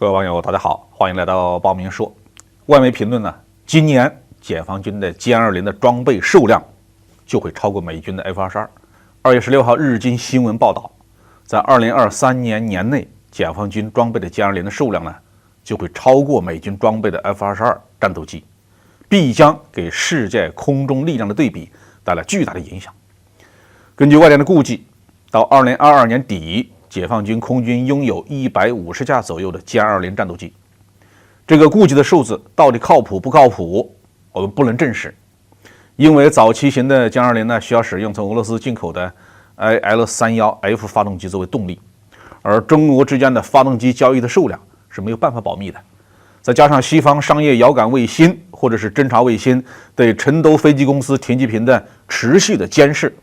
各位网友，大家好，欢迎来到报明说。外媒评论呢，今年解放军的歼20的装备数量就会超过美军的 F-22。2月16号，日经新闻报道，在2023年年内，解放军装备的歼20的数量呢，就会超过美军装备的 F-22战斗机，必将给世界空中力量的对比带来巨大的影响。根据外电的估计，到2022年底，解放军空军拥有150架左右的歼20战斗机。这个估计的数字到底靠谱不靠谱，我们不能证实，因为早期型的歼20呢需要使用从俄罗斯进口的 IL-31F 发动机作为动力，而中俄之间的发动机交易的数量是没有办法保密的。再加上西方商业遥感卫星或者是侦察卫星对成都飞机公司停机坪的持续的监视，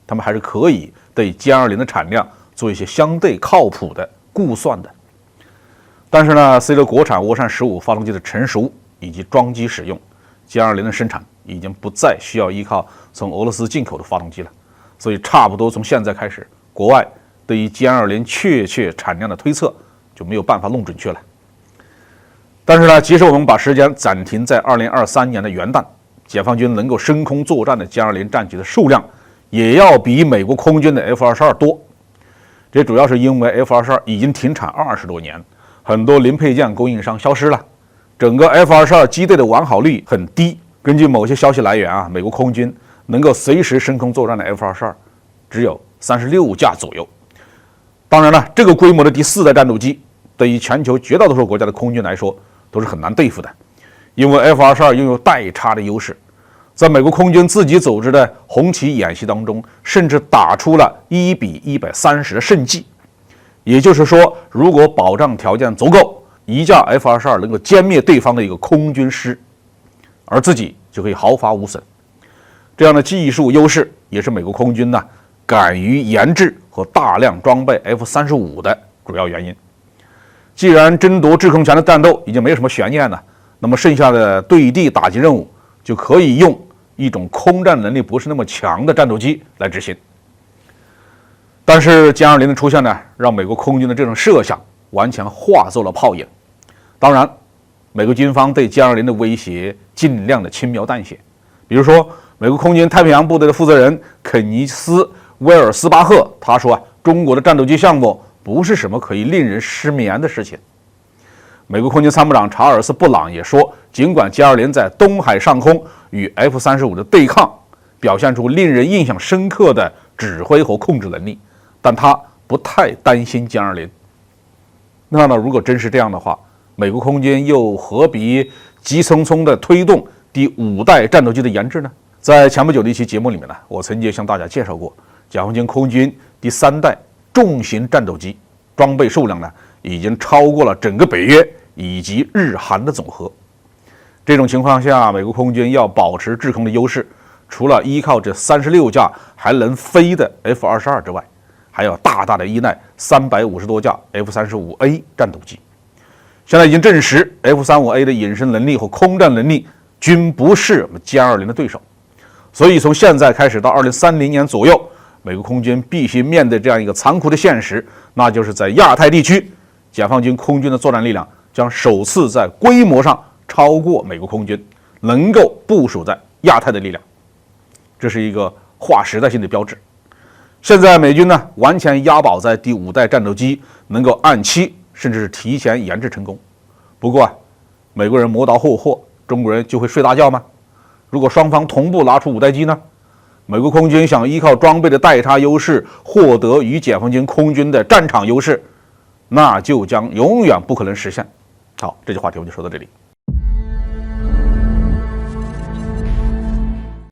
他们还是可以对歼20的产量做一些相对靠谱的估算的。但是呢，随着国产涡扇15发动机的成熟以及装机使用，歼20的生产已经不再需要依靠从俄罗斯进口的发动机了，所以差不多从现在开始，国外对于歼20确切产量的推测就没有办法弄准确了。但是呢，即使我们把时间暂停在2023年的元旦，解放军能够升空作战的歼20战机的数量也要比美国空军的 F-22多。这主要是因为 F-22已经停产20多年，很多零配件供应商消失了，整个 F-22机队的完好率很低。根据某些消息来源美国空军能够随时升空作战的 F-22只有36架左右。当然了，这个规模的第4代战斗机对于全球绝大多数国家的空军来说都是很难对付的，因为 F-22拥有代差的优势。在美国空军自己组织的红旗演习当中，甚至打出了1比130的胜绩。也就是说，如果保障条件足够，一架 F-22能够歼灭对方的一个空军师，而自己就可以毫发无损。这样的技术优势也是美国空军敢于研制和大量装备 F-35的主要原因。既然争夺制空权的战斗已经没有什么悬念了，那么剩下的对地打击任务就可以用一种空战能力不是那么强的战斗机来执行。但是歼20的出现呢，让美国空军的这种设想完全化作了泡影。当然，美国军方对歼20的威胁尽量的轻描淡写。比如说，美国空军太平洋部队的负责人肯尼斯·威尔斯巴赫他说中国的战斗机项目不是什么可以令人失眠的事情。美国空军参谋长查尔斯·布朗也说，尽管歼20在东海上空与 F-35的对抗表现出令人印象深刻的指挥和控制能力，但他不太担心歼20。那么如果真是这样的话，美国空军又何必急匆匆地推动第5代战斗机的研制呢？在前不久的一期节目里面呢，我曾经向大家介绍过，解放军空军第3代重型战斗机装备数量呢，已经超过了整个北约以及日韩的总和。这种情况下，美国空军要保持制空的优势，除了依靠这36架还能飞的 F-22之外，还要大大的依赖350多架 F-35A 战斗机。现在已经证实 F-35A 的隐身能力和空战能力均不是歼20的对手，所以从现在开始到2030年左右，美国空军必须面对这样一个残酷的现实，那就是在亚太地区，解放军空军的作战力量将首次在规模上超过美国空军能够部署在亚太的力量，这是一个划时代性的标志。现在美军呢，完全押宝在第5代战斗机能够按期甚至是提前研制成功。不过美国人磨刀霍霍，中国人就会睡大觉吗？如果双方同步拿出5代机呢？美国空军想依靠装备的代差优势获得与解放军空军的战场优势，那就将永远不可能实现。好，这句话题我就说到这里。